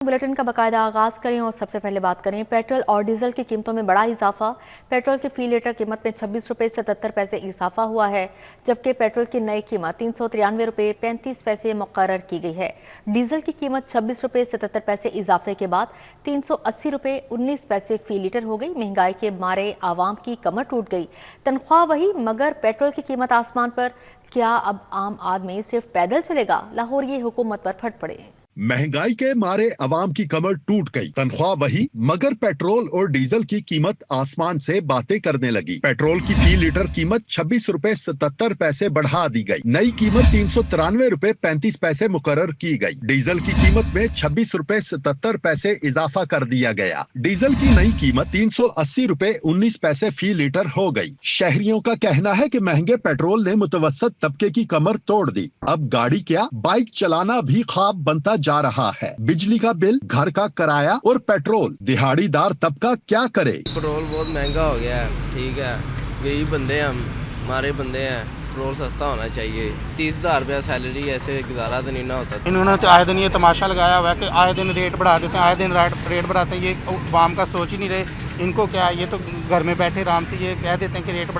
Bulletin का बाकायदा आगाज करें और सबसे पहले बात करें पेट्रोल और डीजल की कीमतों में बड़ा इजाफा। पेट्रोल की फी लीटर कीमत में 26 रुपये 77 पैसे इजाफा हुआ है, जबकि पेट्रोल की नई कीमत 393 रुपये 35 पैसे मुकर्रर की गई है। डीजल की कीमत 26 रुपये 77 पैसे इजाफे के बाद 380 रुपये 19 पैसे फी लीटर हो गई। महंगाई के मारे आवाम की कमर टूट गई। तनख्वाह वही मगर पेट्रोल की कीमत आसमान पर। क्या अब आम आदमी सिर्फ पैदल चलेगा? लाहौर ये हुकूमत पर फट पड़े। महंगाई के मारे अवाम की कमर टूट गई। तनख्वाह वही मगर पेट्रोल और डीजल की कीमत आसमान से बातें करने लगी। पेट्रोल की फी लीटर कीमत 26 रुपए 77 पैसे बढ़ा दी गई। नई कीमत 393 रुपए 35 पैसे मुकर्रर की गई। डीजल की कीमत में 26 रुपए 77 पैसे इजाफा कर दिया गया। डीजल की नई कीमत 380 रुपए 19 पैसे फी लीटर हो गई। शहरियों का कहना है कि महंगे पेट्रोल ने मुतवसत तबके की कमर तोड़ दी। अब गाड़ी क्या बाइक चलाना भी ख्वाब बनता जा रहा है। बिजली का बिल, घर का किराया और पेट्रोल, दिहाड़ीदार तबका क्या करे? पेट्रोल बहुत महंगा हो गया है। ठीक है, यही बंदे हैं, हमारे बंदे हैं, पेट्रोल सस्ता होना चाहिए। 30,000 रुपया सैलरी, ऐसे गुजारा तो नहीं ना होता। इन्होंने तो आए दिन ये तमाशा लगाया हुआ है कि आए दिन रेट बढ़ा देते हैं, आए दिन रेट बढ़ाते हैं। ये आवाम का सोच ही नहीं रहे। इनको क्या, ये तो घर में बैठे आराम से ये कह देते हैं कि रेट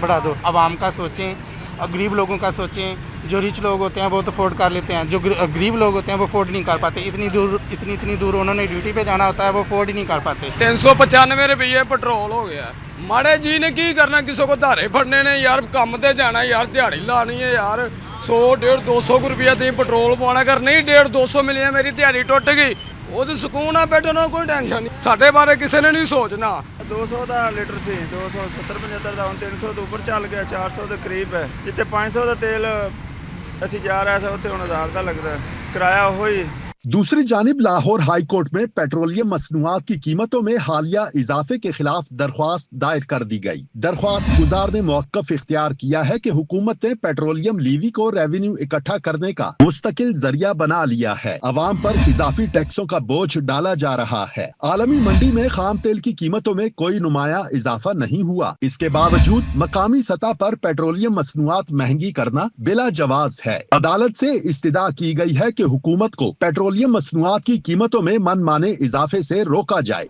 बढ़ा दो। आवाम का सोचें और गरीब लोगों का सोचें। जो रिच लोग होते हैं वो तो अफोर्ड कर लेते हैं, जो गरीब लोग होते हैं वो अफोर्ड नहीं कर पाते। इतनी दूर उन्होंने ड्यूटी पे जाना होता है, वो अफोर्ड ही नहीं कर पाते। 395 रुपये पेट्रोल हो गया। माड़े जी ने की करना, किसी को धारे फड़ने ने यार, काम ते जाना यार, दिहाड़ी लानी है यार। 100 150 200 रुपया दी पेट्रोल पाना, कर नहीं 150 200 मिलिया मेरी दिहाड़ी टुट गई। वो तो सुकून है, बैठो ना, कोई टेंशन नहीं। साडे बारे किसी ने नहीं सोचना। 200 का लीटर से 270 75 का 300 तो ऊपर चल गया, 400 के करीब है। जितने 500 का तेल असी जा रहा है, उत्थे 1000 का लगता है किराया। वही दूसरी जानिब लाहौर हाई कोर्ट में पेट्रोलियम मसनूआत की कीमतों में हालिया इजाफे के खिलाफ दरख्वास्त दायर कर दी गई। दरख्वास्त गुजार ने मौक़िफ़ इख्तियार किया है कि हुकूमत ने पेट्रोलियम लीवी को रेवेन्यू इकट्ठा करने का मुस्तकिल जरिया बना लिया है। अवाम पर इजाफी टैक्सों का बोझ डाला जा रहा है। आलमी मंडी में खाम तेल की कीमतों में कोई नुमाया इजाफा नहीं हुआ। इसके बावजूद मकामी सतह पर पेट्रोलियम मसनूआत महंगी करना बिला जवाज है। अदालत से इस्तदा की गई है कि हुकूमत को पेट्रोलियम मसनूआत की कीमतों में मनमाने इजाफे से रोका जाए।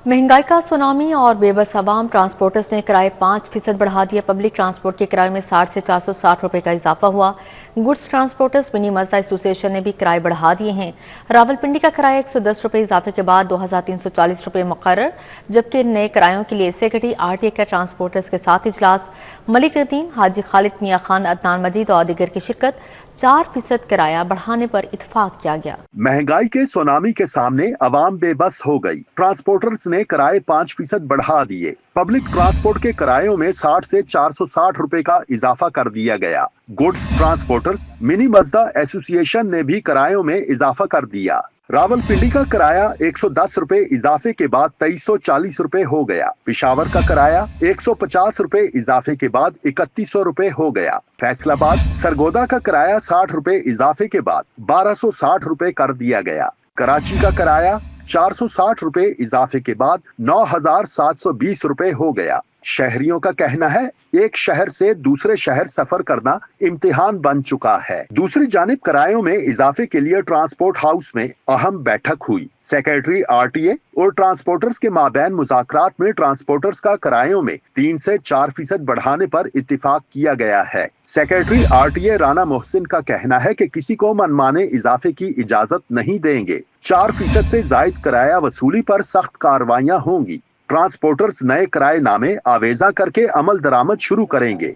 महंगाई का सुनामी और बेबस अवाम। ट्रांसपोर्टर्स ने किराए 5% बढ़ा दिए। पब्लिक ट्रांसपोर्ट के किराए में 60 से 460 रुपए का इजाफा हुआ। गुड्स ट्रांसपोर्टर्स मिनी मजदा एसोसिएशन ने भी किराए बढ़ा दिए हैं। रावलपिंडी का किराया 110 रुपए इजाफे के बाद 2340 रुपए मुकर्रर, जबकि नए किरायों के लिए सेक्रेटरी RTA का ट्रांसपोर्टर्स के साथ इजलास। मलिक नदीम, हाजी खालिद मियां खान, अदनान मजीद और दीगर की शिरकत। 4% किराया बढ़ाने पर इत्तेफाक किया गया। महंगाई के सुनामी के सामने अवाम बेबस हो गई। ट्रांसपोर्टर्स ने किराए 5% बढ़ा दिए। पब्लिक ट्रांसपोर्ट के किरायों में 60 से 460 रुपए का इजाफा कर दिया गया। गुड्स ट्रांसपोर्टर्स मिनी मजदा एसोसिएशन ने भी किरायों में इजाफा कर दिया। रावलपिंडी का किराया 110 रुपए इजाफे के बाद 2340 रुपए हो गया। पिशावर का किराया 150 रुपए इजाफे के बाद 3100 रुपए हो गया। फैसलाबाद सरगोदा का किराया 60 रुपए इजाफे के बाद 1260 रुपए कर दिया गया। कराची का किराया 460 रुपए इजाफे के बाद 9720 रुपए हो गया। शहरियों का कहना है एक शहर से दूसरे शहर सफर करना इम्तिहान बन चुका है। दूसरी जानिब किरायों में इजाफे के लिए ट्रांसपोर्ट हाउस में अहम बैठक हुई। सेक्रेटरी RTA और ट्रांसपोर्टर्स के माबैन मुज़ाकरात में ट्रांसपोर्टर्स का किरायों में 3 से 4% बढ़ाने पर इत्तिफाक किया गया है। सेक्रेटरी RTA राना मोहसिन का कहना है कि किसी को मनमाने इजाफे की इजाजत नहीं देंगे। 4% से जायद किराया वसूली पर सख्त कार्रवाइयां होंगी। ट्रांसपोर्टर्स नए किराए नामे आवेजा करके अमल दरामद शुरू करेंगे।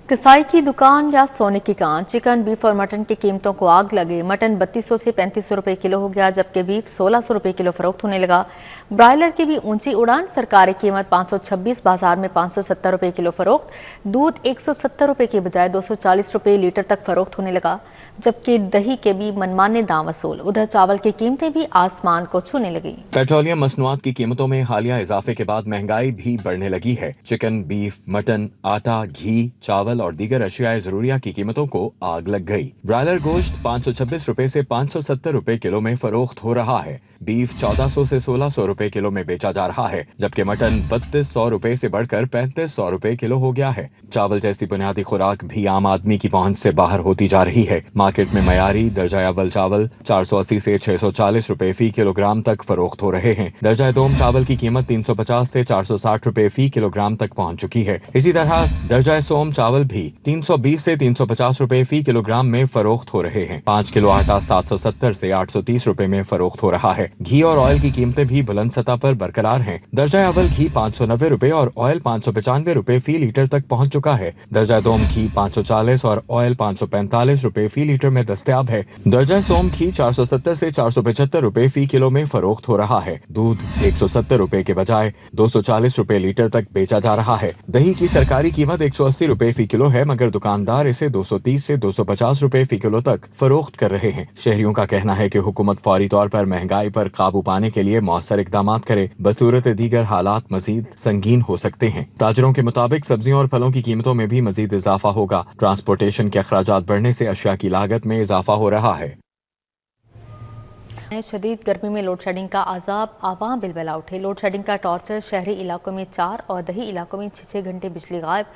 कसाई की दुकान या सोने की कान। चिकन, बीफ और मटन की कीमतों को आग लगे। मटन 3200 से 3500 रुपए किलो हो गया, जबकि बीफ 1600 रुपए किलो फरोख्त होने लगा। ब्रायलर की भी ऊंची उड़ान। सरकारी कीमत 526, बाजार में 570 रुपए किलो फरोख्त। दूध 170 रुपए की बजाय 240 रुपए लीटर तक फरोख्त होने लगा, जबकि दही के भी मनमाने दाम वसूल। उधर चावल की कीमतें भी आसमान को छूने लगी। पेट्रोलियम मसनूआत की कीमतों में हालिया इजाफे के बाद महंगाई भी बढ़ने लगी है। चिकन, बीफ, मटन, आटा, घी, चावल और दीगर अशियाए जरूरिया की कीमतों को आग लग गई। ब्रायलर गोश्त 526 रुपए से 570 रुपए किलो में फरोख्त हो रहा है। बीफ 1400 से 1600 रुपए किलो में बेचा जा रहा है, जबकि मटन 3200 रुपए से बढ़कर 3500 रुपए किलो हो गया है। चावल जैसी बुनियादी खुराक भी आम आदमी की पहुंच से बाहर होती जा रही है। मार्केट में मयारी दर्जा अव्वल चावल 480 से 640 रुपए फी किलोग्राम तक फरोख्त हो रहे हैं। दर्जा दोम चावल की कीमत 350 से 460 रुपए फी किलोग्राम तक पहुंच चुकी है। इसी तरह दर्जा सोम चावल भी 320 से 350 रुपए फी किलोग्राम में फरोख्त हो रहे हैं। 5 किलो आटा 770 से 830 रुपए में फरोख्त हो रहा है। घी और ऑयल की कीमतें भी बुलंद सतह पर बरकरार हैं। दर्जा अव्वल घी 590 रुपए और ऑयल 595 रुपए फी लीटर तक पहुंच चुका है। दर्जा दोम घी 540 और ऑयल 545 रुपए फी लीटर में दस्तयाब है। दर्जा सोम घी 470 से 475 रुपए फी किलो में फरोख्त हो रहा है। दूध 170 रुपए के बजाय 240 रुपए लीटर तक बेचा जा रहा है। दही की सरकारी कीमत 180 रुपए फी किलो है, मगर दुकानदार इसे 230 से 250 रुपए फी किलो तक फरोख्त कर रहे हैं। शहरियों का कहना है कि हुकूमत फौरी तौर पर महंगाई पर काबू पाने के लिए मौसर इकदाम करे, बसूरत दीगर हालात मजीद संगीन हो सकते हैं। ताजरों के मुताबिक सब्जियों और फलों की कीमतों में भी मजीद इजाफा होगा। ट्रांसपोर्टेशन के अखराजात बढ़ने से अशिया की लागत में इजाफा हो रहा है। शदीद गर्मी में लोड शेडिंग का अजाब, आवाम बिलबिला उठे। लोड शेडिंग का टॉर्चर, शहरी इलाकों में 4 और दही इलाकों में 6 घंटे बिजली गायब।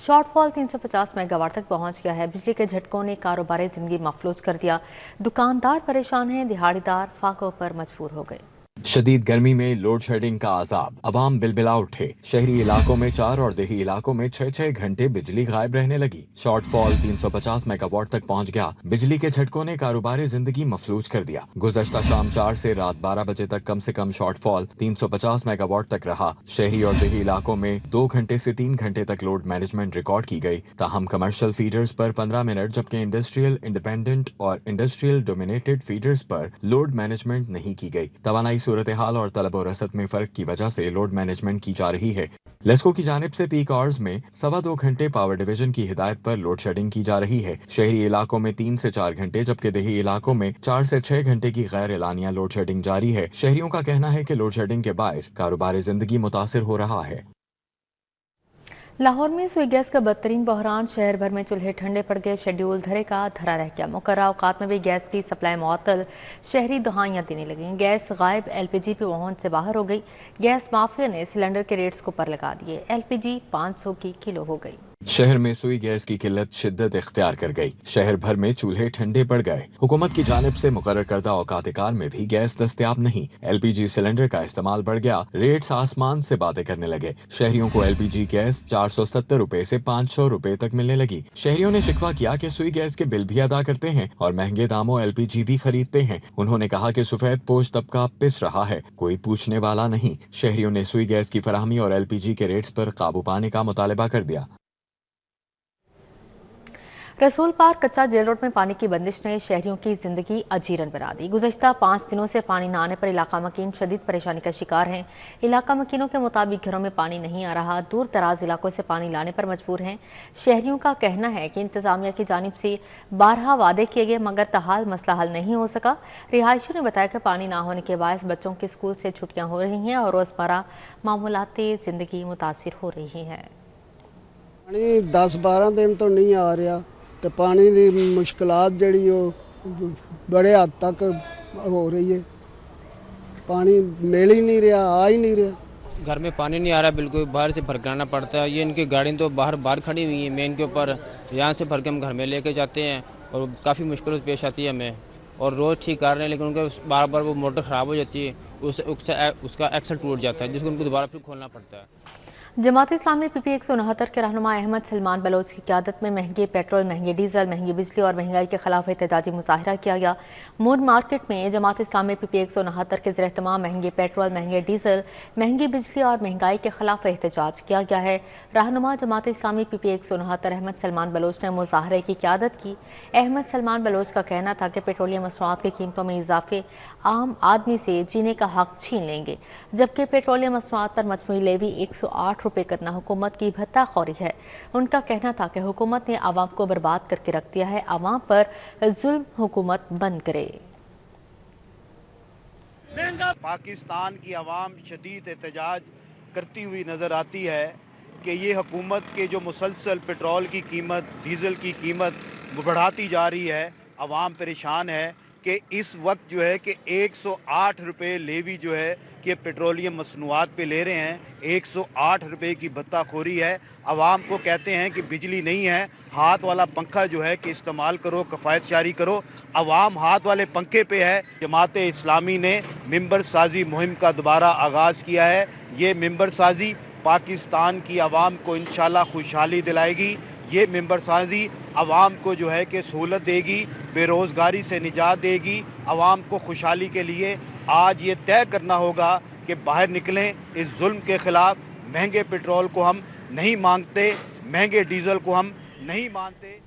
शॉर्टफॉल 350 मेगावाट तक पहुंच गया है। बिजली के झटकों ने कारोबारी जिंदगी मफलूज कर दिया। दुकानदार परेशान हैं, दिहाड़ीदार फाकों पर मजबूर हो गए। शदीद गर्मी में लोड शेडिंग का अजाब, अवाम बिलबिला उठे। शहरी इलाकों में 4 और देही इलाकों में 6-6 घंटे बिजली गायब रहने लगी। शॉर्टफॉल 350 मेगावाट तक पहुंच गया। बिजली के झटकों ने कारोबारी जिंदगी मफलूज कर दिया। गुज़श्ता शाम 4 से रात 12 बजे तक कम से कम शॉर्टफॉल 350 मेगावाट तक रहा। शहरी और देही इलाकों में 2 घंटे से 3 घंटे तक लोड मैनेजमेंट रिकॉर्ड की गई। ताहम कमर्शियल फीडर्स पर 15 मिनट, जबकि इंडस्ट्रियल, इंडिपेंडेंट और इंडस्ट्रियल डोमिनेटेड फीडर्स पर लोड मैनेजमेंट नहीं की गई। तवानाई सूरत हाल और तलब और रसद में फर्क की वजह से लोड मैनेजमेंट की जा रही है। लेस्को की जानिब से पीक आवर्स में 2.25 घंटे पावर डिवीजन की हिदायत पर लोड शेडिंग की जा रही है। शहरी इलाकों में 3 से 4 घंटे, जबकि देही इलाकों में 4 से 6 घंटे की गैर एलानिया लोड शेडिंग जारी है। शहरियों का कहना है कि लोड शेडिंग के बायस कारोबारी जिंदगी मुतासिर हो रहा है। लाहौर में सुई गैस का बदतरीन बहरान, शहर भर में चूल्हे ठंडे पड़ गए। शेड्यूल धरे का धरा रह गया। मुकर्रर औकात में भी गैस की सप्लाई मुअत्तल, शहरी दुहाइयाँ देने लगी। गैस गायब, LPG पे पहुंच से बाहर हो गई। गैस माफिया ने सिलेंडर के रेट्स को पर लगा दिए। LPG 500 की किलो हो गई। शहर में सुई गैस की किल्लत शिद्दत इख्तियार कर गई। शहर भर में चूल्हे ठंडे पड़ गए। हुकूमत की जानिब से मुकर्रर करदा औकात कार में भी गैस दस्तयाब नहीं। LPG सिलेंडर का इस्तेमाल बढ़ गया। रेट्स आसमान से बातें करने लगे। शहरियों को LPG गैस 470 रुपए से 500 रुपए तक मिलने लगी। शहरियों ने शिकवा किया कि सुई गैस के बिल भी अदा करते हैं और महंगे दामों LPG भी खरीदते हैं। उन्होंने कहा कि सफेद पोश तबका पिस रहा है, कोई पूछने वाला नहीं। शहरियों ने सुई गैस की फराहमी और LPG के रेट्स पर काबू पाने का मुतालबा कर दिया। रसूल पार्क कच्चा जेल रोड में पानी की बंदिश ने शहरियों की जिंदगी अजीरन बना दी। गुज़श्ता 5 दिनों से पानी न आने पर इलाका मकीन शदीद परेशानी का शिकार हैं। इलाका मकीनों के मुताबिक घरों में पानी नहीं आ रहा, दूर दराज इलाकों से पानी लाने पर मजबूर हैं। शहरियों का कहना है कि इंतजामिया की जानिब से 12 वादे किए गए, मगर तहाल मसला हल नहीं हो सका। रिहायशियों ने बताया कि पानी ना होने के बायस बच्चों के स्कूल से छुट्टियाँ हो रही हैं और रोज़मर्रा मामूलाती जिंदगी मुतासिर हो रही है। पानी 10-12 दिन तो नहीं आ रहा, तो पानी की मुश्किलात जड़ी बड़े हद तक हो रही है। पानी मिल ही नहीं रहा, आ ही नहीं रहा। घर में पानी नहीं आ रहा, बिल्कुल बाहर से भर के लाना पड़ता है। ये इनकी गाड़ी तो बाहर खड़ी हुई है मेन के ऊपर, यहाँ से भर के हम घर में लेके जाते हैं और काफ़ी मुश्किल पेश आती है हमें। और रोज़ ठीक कर रहे हैं, लेकिन उनके बार बार वो मोटर ख़राब हो जाती है, उसका एक्सल टूट जाता है, जिसको उनको दोबारा फिर खोलना पड़ता है। जमात इस्लामी PP 169 के रहनुमा अहमद सलमान बलोच की क़यादत में महंगे पेट्रोल, महंगे डीजल, महंगी बिजली और महंगाई के खिलाफ एहतजाजी मुजाहरा किया गया। मून मार्केट में जमात इस्लामी PP 169 के ज़ेर-ए-इत्तिमाम महंगे पेट्रोल, महंगे डीजल, महंगी बिजली और महंगाई के खिलाफ एहतजाज किया गया है। रहनुमा जमात इस्लामी PP 169 अहमद सलमान बलोच ने मुजाहरे की क़यादत की। अहमद सलमान बलोच का कहना था कि पेट्रोलियम मसनूआत की कीमतों में इजाफे आम आदमी से जीने का हक छीन लेंगे, जबकि पेट्रोलियम मसनूआत पर मजमूई लेवी 108 रुपए करना हुकूमत की भत्ताखोरी है। उनका कहना था कि हुकूमत ने आवाम को बर्बाद करके रख दिया है, आवाम पर जुल्म हुकूमत बंद करे। पाकिस्तान की आवाम शदीद एहतजाज करती हुई नज़र आती है कि ये हुकूमत के जो मुसलसल पेट्रोल की कीमत, डीज़ल की कीमत बढ़ाती जा रही है, आवाम परेशान है। کہ اس وقت جو ہے کہ 108 روپے لیوی جو ہے کہ پیٹرولیم مصنوعات پہ لے رہے ہیں. 108 روپے کی بھتہ خوری ہے. عوام کو کہتے ہیں کہ بجلی نہیں ہے, ہاتھ والا پنکھا جو ہے کہ استعمال کرو, کفایت جاری کرو. عوام ہاتھ والے پنکھے پہ ہے. جماعت اسلامی نے ممبر سازی مہم کا دوبارہ آغاز کیا ہے. یہ ممبر سازی پاکستان کی عوام کو انشاءاللہ خوشحالی دلائے گی. یہ ممبر سازی عوام کو جو ہے کہ سہولت دے گی, بے روزگاری سے نجات دے گی. عوام کو خوشحالی کے لیے آج یہ طے کرنا ہوگا کہ باہر نکلیں اس ظلم کے خلاف. مہنگے پیٹرول کو ہم نہیں مانگتے, مہنگے ڈیزل کو ہم نہیں مانتے.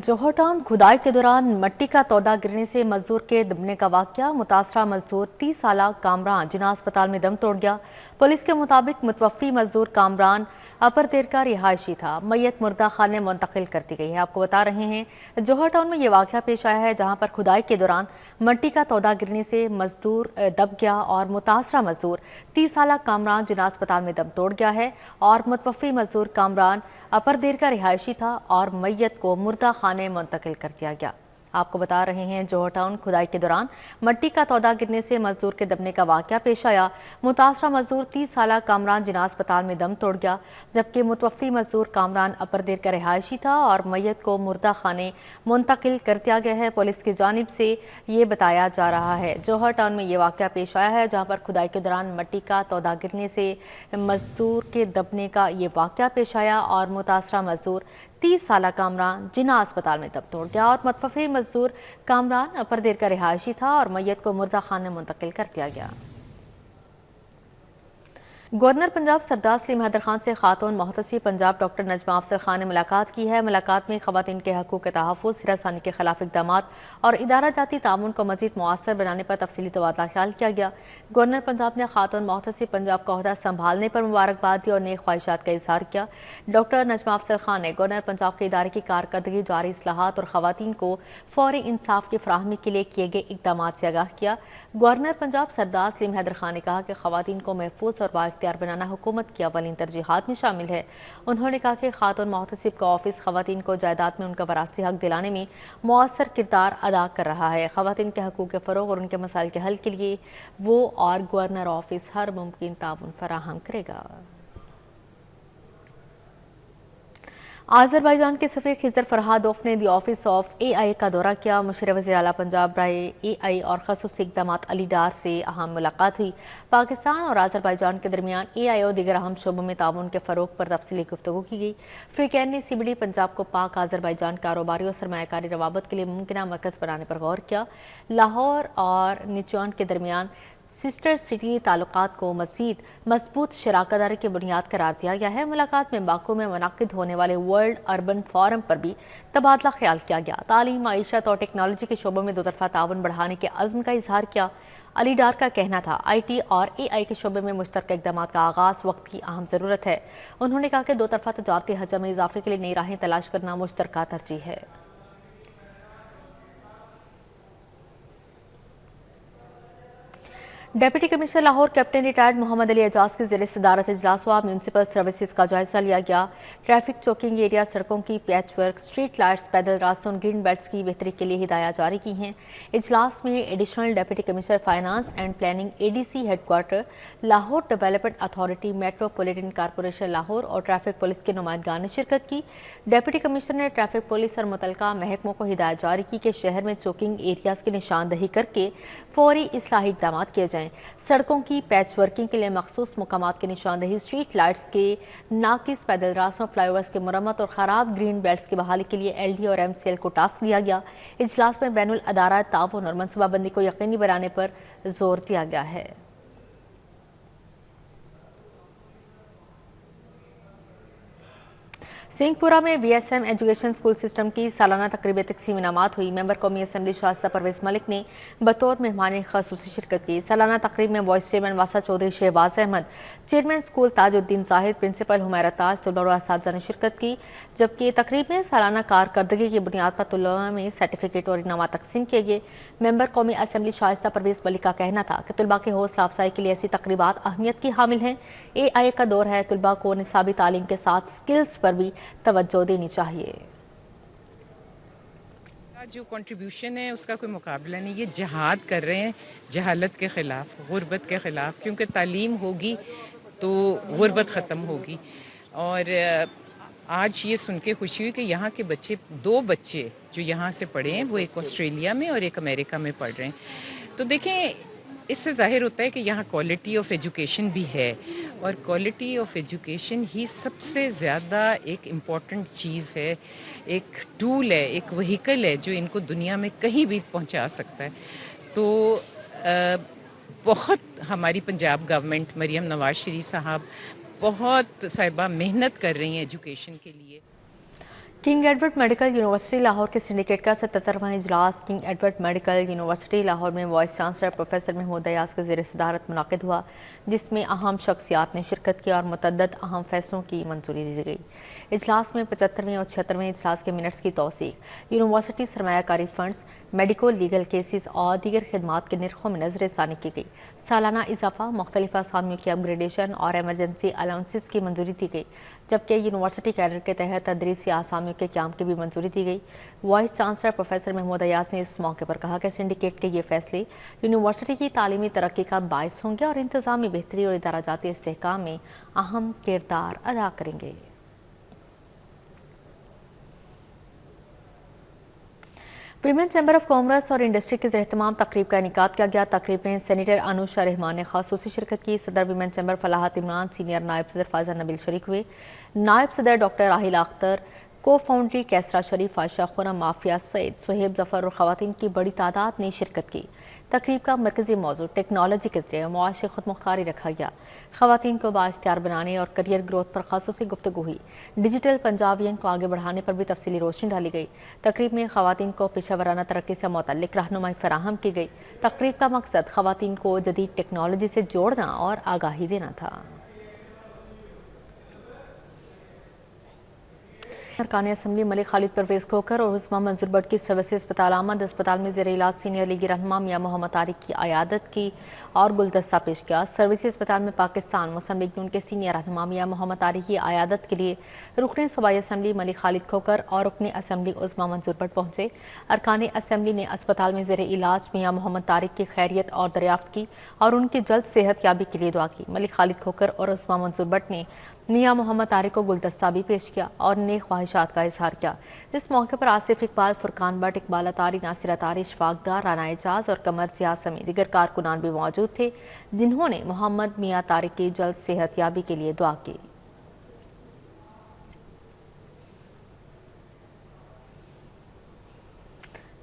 جوہر ٹاؤن کھدائی کے دوران مٹی کا تودا گرنے سے مزدور کے دبنے کا واقعہ. متاثرہ مزدور 30 سالہ کامران جناح اسپتال میں دم توڑ گیا. پولیس کے مطابق متوفی مزدور کامران اپر دیر کا رہائشی تھا. میت مردہ خانے میں منتقل کر دی گئی ہے. آپ کو بتا رہے ہیں جوہر ٹاؤن میں یہ واقعہ پیش آیا ہے جہاں پر کھدائی کے دوران مٹی کا تودا گرنے سے مزدور دب گیا اور متاثرہ مزدور 30 سالہ کامران جناح اسپتال میں دم توڑ گیا ہے اور متوفی مزدور کامران اپر دیر کا رہائشی تھا اور میت کو مردہ خانے منتقل کر دیا گیا. آپ کو بتا رہے ہیں جوہر ٹاؤن کھدائی کے دوران مٹی کا تودا گرنے سے مزدور کے دبنے کا واقعہ پیش آیا. متاثرہ مزدور 30 سالہ کامران جناح اسپتال میں دم توڑ گیا جبکہ متوفی مزدور کامران اپر دیر کا رہائشی تھا اور میت کو مردہ خانے منتقل کر دیا گیا ہے. پولیس کی جانب سے یہ بتایا جا رہا ہے جوہر ٹاؤن میں یہ واقعہ پیش آیا ہے جہاں پر کھدائی کے دوران مٹی کا تودا گرنے سے مزدور کے دبنے کا یہ واقعہ پیش آیا اور متاثرہ مزدور 30 سالہ کامران جناح اسپتال میں دم توڑ گیا اور متوفی مزدور کامران اپر دیر کا رہائشی تھا اور میت کو مردہ خانے منتقل کر دیا گیا. گورنر پنجاب سردار سلیم حیدر خان سے خاتون محتسب پنجاب ڈاکٹر نجمہ افضل خان نے ملاقات کی ہے. ملاقات میں خواتین کے حقوق کے تحفظ, ہراسانی کے خلاف اقدامات اور ادارہ جاتی تعاون کو مزید مؤثر بنانے پر تفصیلی تبادلہ خیال کیا گیا. گورنر پنجاب نے خاتون محتسب پنجاب کا عہدہ سنبھالنے پر مبارکباد دی اور نیک خواہشات کا اظہار کیا. ڈاکٹر نجمہ افضل خان نے گورنر پنجاب کے ادارے کی کارکردگی, جاری اصلاحات اور خواتین کو فوری انصاف کی فراہمی کے لیے کیے گئے اقدامات سے آگاہ کیا. گورنر پنجاب سردار سلیم حیدر خان نے کہا کہ خواتین کو محفوظ اور بااختیار بنانا حکومت کی اولین ترجیحات میں شامل ہے. انہوں نے کہا کہ خاتون محتسب کا آفس خواتین کو جائیداد میں ان کا وراثتی حق دلانے میں مؤثر کردار ادا کر رہا ہے. خواتین کے حقوق کے فروغ اور ان کے مسائل کے حل کے لیے وہ اور گورنر آفس ہر ممکن تعاون فراہم کرے گا. آذربائیجان کے سفیر خضر فرہادوف نے دی آفس آف اے آئی کا دورہ کیا. مشیر وزیر اعلیٰ پنجاب برائے اے آئی اور خصوصی اقدامات علی ڈار سے اہم ملاقات ہوئی. پاکستان اور آذربائیجان کے درمیان اے آئی اور دیگر اہم شعبوں میں تعاون کے فروغ پر تفصیلی گفتگو کی گئی. فریقین نے سی بی ڈی پنجاب کو پاک آذربائیجان کاروباری اور سرمایہ کاری روابط کے لیے ممکنہ مرکز بنانے پر غور کیا. لاہور اور نیچوان کے درمیان سسٹر سٹی تعلقات کو مزید مضبوط شراکت داری کی بنیاد قرار دیا گیا ہے. ملاقات میں باکو میں منعقد ہونے والے ورلڈ اربن فورم پر بھی تبادلہ خیال کیا گیا. تعلیم, معیشت اور ٹیکنالوجی کے شعبوں میں دو طرفہ تعاون بڑھانے کے عزم کا اظہار کیا. علی ڈار کا کہنا تھا آئی ٹی اور اے آئی کے شعبے میں مشترکہ اقدامات کا آغاز وقت کی اہم ضرورت ہے. انہوں نے کہا کہ دو طرفہ تجارتی حجم میں اضافے کے لیے نئی راہیں تلاش کرنا مشترکہ ترجیح ہے. Deputy commissioner Lahore captain retired Muhammad Ali Ejaz کی زیر صدارت اجلاس ہوا. میونسپل سروسز کا جائزہ لیا گیا. ٹریفک چوکنگ ایریا, سڑکوں کی پیچ ورک, اسٹریٹ لائٹس, پیدل راستوں, گرین بیلٹس کی بہتری کے لیے ہدایات جاری کی ہیں. اجلاس میں additional deputy commissioner finance and planning A D C headquarter, Lahore development authority, metropolitan corporation Lahore اور ٹریفک پولیس کے نمائندگان نے شرکت کی. ڈپٹی کمشنر نے ٹریفک پولیس اور متعلقہ محکموں کو ہدایت جاری کی کہ شہر میں چوکنگ ایریاز کی نشاندہی کر کے فوری اصلاحی اقدامات کیے جائیں. سڑکوں کی پیچ ورکنگ کے لیے مخصوص مقامات کی نشاندہی, اسٹریٹ لائٹس کے ناقص, پیدل راستوں, فلائی اوورز کی مرمت اور خراب گرین بیلٹس کی بحالی کے لیے ایل ڈی اور ایم سی ایل کو ٹاسک دیا گیا. اجلاس میں بین الادارہ تعاون اور منصوبہ بندی کو یقینی بنانے پر زور دیا گیا ہے. سنگھ پورہ میں B S M education school system کی سالانہ تقریب تقسیم انعامات ہوئی. ممبر قومی اسمبلی شائستہ پرویز ملک نے بطور مہمان خصوصی شرکت کی. سالانہ تقریب میں وائس چیئرمین واسع چودھری شہباز احمد, چیئرمین اسکول تاج الدین زاہد, پرنسپل حمیرہ تاج, طلباء و اساتذہ نے شرکت کی. جبکہ تقریب میں سالانہ کارکردگی کی بنیاد پر طلباء میں سرٹیفکیٹ اور انعامات تقسیم کیے گئے. ممبر قومی اسمبلی شائستہ پرویز ملک کا کہنا تھا کہ طلباء کے حوصلہ افزائی کے لیے ایسی تقریبات اہمیت کی حامل ہیں. اے آئی کا دور ہے, طلباء کو نصابی تعلیم کے ساتھ سکلز پر بھی توجہ دینی چاہیے. جو کنٹریبیوشن ہے اس کا کوئی مقابلہ نہیں. یہ جہاد کر رہے ہیں جہالت کے خلاف, غربت کے خلاف, کیونکہ تعلیم ہوگی تو غربت ختم ہوگی. اور آج یہ سن کے خوشی ہوئی کہ یہاں کے بچے, 2 بچے جو یہاں سے پڑھے ہیں, وہ ایک آسٹریلیا میں اور ایک امریکہ میں پڑھ رہے ہیں. تو دیکھیں اس سے ظاہر ہوتا ہے کہ یہاں کوالٹی آف ایجوکیشن بھی ہے, اور کوالٹی آف ایجوکیشن ہی سب سے زیادہ ایک امپورٹنٹ چیز ہے, ایک ٹول ہے, ایک وہیکل ہے جو ان کو دنیا میں کہیں بھی پہنچا سکتا ہے. تو بہت ہماری پنجاب گورنمنٹ, مریم نواز شریف صاحب بہت صاحبہ محنت کر رہی ہیں ایجوکیشن کے لیے. King Edward medical university Lahore کے سنڈیکیٹ کا 77واں اجلاس King Edward medical university Lahore میں vice chancellor professor Mahmood Ayaz کے زیر صدارت منعقد ہوا, جس میں اہم شخصیات نے شرکت کی اور متعدد اہم فیصلوں کی منظوری دی گئی. اجلاس میں 75ویں اور 76ویں اجلاس کے منٹس کی توثیق, یونیورسٹی سرمایہ کاری فنڈز, میڈیکو لیگل کیسز اور دیگر خدمات کے نرخوں میں نظر ثانی کی گئی. سالانہ اضافہ, مختلف اسامیوں کی اپ گریڈیشن اور ایمرجنسی الاؤنسز کی منظوری دی گئی, جبکہ یونیورسٹی کیڈر کے تحت تدریسی اسامیوں کے قیام کی بھی منظوری دی گئی. Vice chancellor professor Mahmood Ayaz نے اس موقع پر کہا کہ سنڈیکیٹ کے یہ فیصلے یونیورسٹی کی تعلیمی ترقی کا باعث ہوں گے اور انتظامی بہتری اور ادارہ جاتی استحکام میں اہم کردار ادا کریں گے. ویمن چیمبر آف کامرس اور انڈسٹری کے زیر اہتمام تقریب کا انعقاد کیا گیا. تقریب میں سینیٹر انوشا رحمان نے خصوصی شرکت کی. صدر ویمن چیمبر فلاحت عمران, سینئر نائب صدر فائزہ نبیل شریک ہوئے. نائب صدر ڈاکٹر راحیل اختر, کو فاؤنڈری کیسرا شریف, عائشہ خرم, مافیا سعید, سہیب ظفر اور خواتین کی بڑی تعداد نے شرکت کی. تقریب کا مرکزی موضوع ٹیکنالوجی کے ذریعے معاشی خود مختاری رکھا گیا. خواتین کو بااختیار بنانے اور کریئر گروتھ پر خصوصی گفتگو ہوئی. ڈیجیٹل پنجابین کو آگے بڑھانے پر بھی تفصیلی روشنی ڈالی گئی. تقریب میں خواتین کو پیشہ ورانہ ترقی سے متعلق رہنمائی فراہم کی گئی. تقریب کا مقصد خواتین کو جدید ٹیکنالوجی سے جوڑنا اور آگاہی دینا تھا. ارکان اسمبلی ملک خالد پرویز کھوکھر اور عظمیٰ منظور بٹ کی سروسی اسپتال آمد. اسپتال میں زیر علاج سینئر لیگی رہنما میاں محمد طارق کی عیادت کی اور گلدستہ پیش کیا. سروسی اسپتال میں پاکستان مسلم لیگ نون کے سینئر رہنما میاں محمد طارق کی عیادت کے لیے رکن صوبائی اسمبلی ملک خالد کھوکھر اور رکن اسمبلی عظمیٰ منظور بٹ پہنچے. ارکان اسمبلی نے اسپتال میں زیر علاج میاں محمد طارق کی خیریت اور دریافت کی اور ان کی جلد صحت یابی کے لیے دعا کی. ملک خالد کھوکھر اور عظمیٰ منظور بٹ نے میاں محمد طارق کو گلدستہ بھی پیش کیا اور نیک خواہشات کا اظہار کیا. اس موقع پر آصف اقبال, فرقان بٹ, اقبال اطاری, ناصر اطاری, اشفاق ڈار, رانا اعجاز اور قمر ضیاء سمیت دیگر کارکنان بھی موجود تھے, جنہوں نے محمد میاں طارق کی جلد صحت یابی کے لیے دعا کی.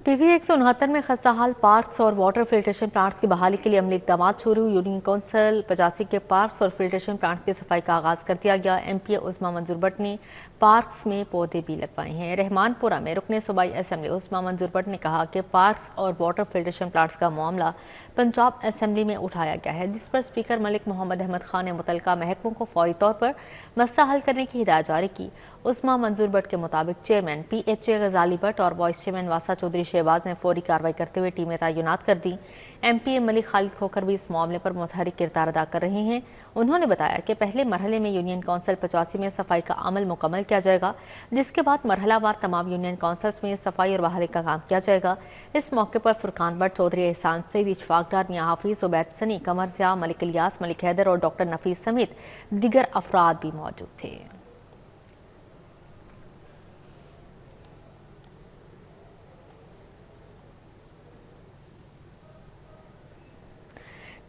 پی وی 169 میں خستہ حال پارکس اور واٹر فلٹریشن پلانٹس کی بحالی کے لیے عملی اقدامات شروع. یونین کونسل 85 کے پارکس اور فلٹریشن پلانٹس کی صفائی کا آغاز کر دیا گیا. M P Uzma Manzoor but نے پارکس میں پودے بھی لگوائے ہیں. رحمان پورہ میں رکن صوبائی اسمبلی عظمیٰ منظور بٹ نے کہا کہ پارکس اور واٹر فلٹریشن پلانٹس کا معاملہ پنجاب اسمبلی میں اٹھایا گیا ہے, جس پر اسپیکر ملک محمد احمد خان نے متعلقہ محکموں کو فوری طور پر مسئلہ حل کرنے کی ہدایت جاری کی. عظمیٰ منظور بٹ کے مطابق chairman P H A Ghazali Butt اور وائس چیئرمین واسا چودھری شہباز نے فوری کارروائی کرتے ہوئے ٹیمیں تعینات کر دی. ایم پی اے ملک خالد کھوکھر بھی اس معاملے پر متحرک کردار ادا کر رہے ہیں. انہوں نے بتایا کہ پہلے مرحلے میں یونین کونسل 85 میں صفائی کا عمل مکمل کیا جائے گا, جس کے بعد مرحلہ وار تمام یونین کونسلز میں صفائی اور بحالی کا کام کیا جائے گا. اس موقع پر فرقان بٹ, چودھری احسان سعید, اشفاق ڈار, میاں حافظ, عبید سنی, قمر ضیاء, ملک الیاس, ملک حیدر اور ڈاکٹر نفیس سمیت دیگر افراد بھی موجود تھے.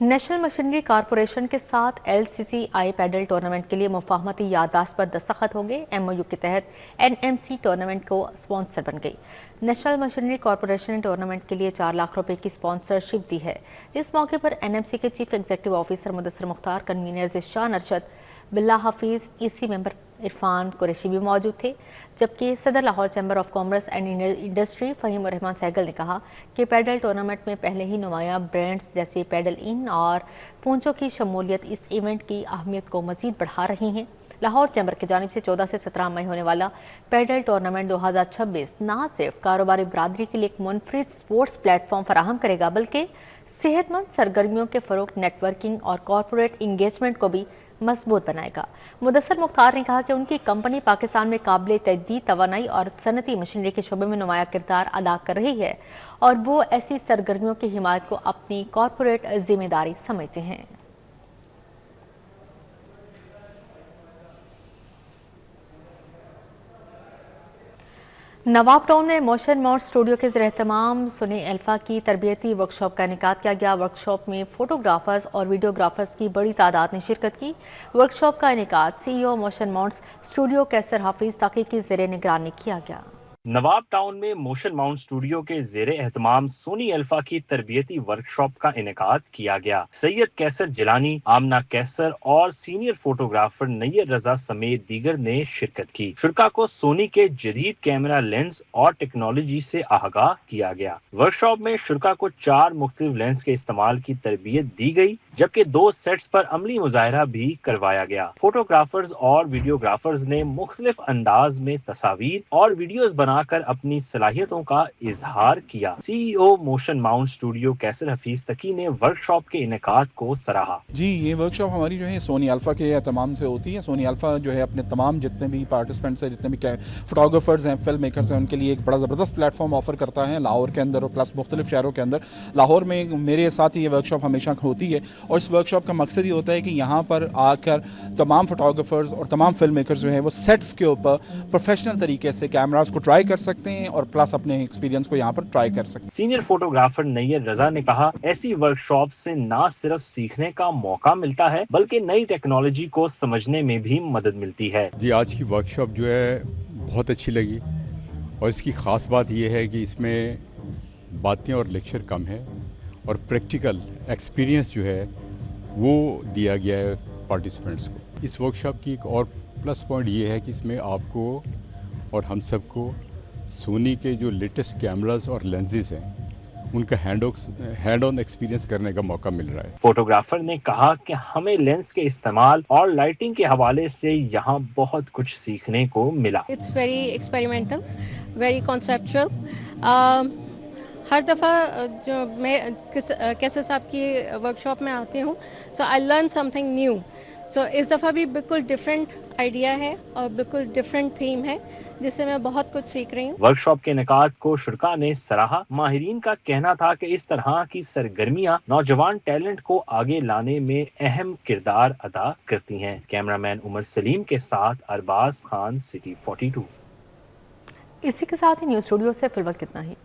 نیشنل مشینری کارپوریشن کے ساتھ ایل سی سی آئی پیڈل ٹورنامنٹ کے لیے مفاہمتی یادداشت پر دستخط ہوں گے. ایم او یو کے تحت این ایم سی ٹورنامنٹ کو اسپانسر بن گئی. نیشنل مشینری کارپوریشن نے ٹورنامنٹ کے لیے 4 لاکھ روپے کی اسپانسرشپ دی ہے. اس موقع پر این ایم سی کے چیف ایگزیکٹو آفیسر مدثر مختار, کنوینر ذیشان ارشد, باللہ حفیظ, ای سی ممبر عرفان قریشی بھی موجود تھے, جبکہ صدر Lahore chamber of commerce and industry Fahim ur Rehman Sehgal نے کہا کہ پیڈل ٹورنامنٹ میں پہلے ہی نمایاں برانڈز جیسے پیڈل ان اور پونچو کی شمولیت اس ایونٹ کی اہمیت کو مزید بڑھا رہی ہیں. لاہور چیمبر کی جانب سے 14 سے 17 مئی ہونے والا پیڈل ٹورنامنٹ 2026 نہ صرف کاروباری برادری کے لیے ایک منفرد سپورٹس پلیٹ فارم فراہم کرے گا, بلکہ صحت مند سرگرمیوں کے فروغ, نیٹ ورکنگ اور کارپوریٹ انگیجمنٹ کو بھی मजबूत बनाएगा। मुदस्सर मुख्तार ने कहा कि उनकी कंपनी पाकिस्तान में काबिल तजदीद तवानाई और सनती मशीनरी के शोबे में नुमाया किरदार अदा कर रही है और वो ऐसी सरगर्मियों की हिमायत को अपनी कॉरपोरेट जिम्मेदारी समझते हैं। नवाब टाउन में मोशन माउंट स्टूडियो के ज़ेर-ए-एहतमाम सोनी अल्फा की तरबियती वर्कशॉप का इनेकाद किया गया। वर्कशॉप में फोटोग्राफर्स और वीडियोग्राफर्स की बड़ी तादाद ने शिरकत की। वर्कशॉप का इनेकाद CEO मोशन माउंट स्टूडियो कैसर हाफिज ताकी की ज़ेर निगरानी किया गया। नवाब टाउन में मोशन माउंट स्टूडियो के ज़ेर एहतमाम सोनी अल्फा की तरबियती वर्कशॉप का इनेकाद किया गया। सैयद कैसर जिलानी, आमना कैसर और सीनियर फोटोग्राफर नैयर रजा समेत दीगर ने शिरकत की। शुरका को सोनी के जदीद कैमरा लेंस और टेक्नोलॉजी से आगाह किया गया। वर्कशॉप में शुरका को 4 मुख्तलिफ लेंस के इस्तेमाल की तरबियत दी गई, जबकि 2 सेट्स पर अमली मुजाहरा भी करवाया गया। फोटोग्राफर्स और वीडियोग्राफर्स ने मुख्तलिफ अंदाज में तस्वीर और वीडियोस बनाकर अपनी सलाहियतों का इजहार किया। CEO मोशन माउंट स्टूडियो कैसर हफीज तकी ने वर्कशॉप के इनेकाद को सराहा। जी, ये वर्कशॉप हमारी जो है सोनी अल्फा के एहतमाम से होती है। सोनी अल्फा जो है अपने तमाम जितने भी पार्टिसिपेंट्स हैं, जितने भी फोटोग्राफर्स हैं, फिल्म मेकर्स हैं, उनके लिए एक बड़ा ज़बरदस्त प्लेटफॉर्म ऑफर करता है लाहौर के अंदर और प्लस मुख्तलिफ शहरों के अंदर। लाहौर में मेरे साथ ही ये वर्कशॉप हमेशा होती है और इस वर्कशॉप का मकसद ये होता है कि यहाँ पर आकर तमाम फोटोग्राफर्स और तमाम फिल्म मेकर्स जो हैं वो सेट्स के ऊपर प्रोफेशनल तरीके से कैमरास को ट्राई कर सकते हैं और प्लस अपने एक्सपीरियंस को यहाँ पर ट्राई कर सकते हैं। सीनियर फोटोग्राफर नैयर रजा ने कहा, ऐसी वर्कशॉप से ना सिर्फ सीखने का मौका मिलता है बल्कि नई टेक्नोलॉजी को समझने में भी मदद मिलती है। जी, आज की वर्कशॉप जो है बहुत अच्छी लगी और इसकी ख़ास बात यह है कि इसमें बातें और लेक्चर कम है और प्रैक्टिकल एक्सपीरियंस जो है वो दिया गया है पार्टिसिपेंट्स को। इस वर्कशॉप की एक और प्लस पॉइंट ये है कि इसमें आपको और हम सबको सोनी के जो लेटेस्ट कैमरास और लेंसेज हैं उनका हैंड ऑन एक्सपीरियंस करने का मौका मिल रहा है। फोटोग्राफर ने कहा कि हमें लेंस के इस्तेमाल और लाइटिंग के हवाले से यहाँ बहुत कुछ सीखने को मिला। It's very experimental, very conceptual. हर दफ़ा जो मैं कैसे साहब की वर्कशॉप में आती हूँ सो आई लर्न समथिंग न्यू। सो इस दफ़ा भी बिल्कुल डिफरेंट आइडिया है और बिल्कुल डिफरेंट थीम है जिससे मैं बहुत कुछ सीख रही हूँ। वर्कशॉप के इनेकाद को शुरका ने सराहा। माहिरीन का कहना था कि इस तरह की सरगर्मियाँ नौजवान टैलेंट को आगे लाने में अहम किरदार अदा करती हैं। कैमरामैन उमर सलीम के साथ अरबाज खान, सिटी 42। इसी के साथ ही न्यूज़ स्टूडियो से फिलहाल इतना ही।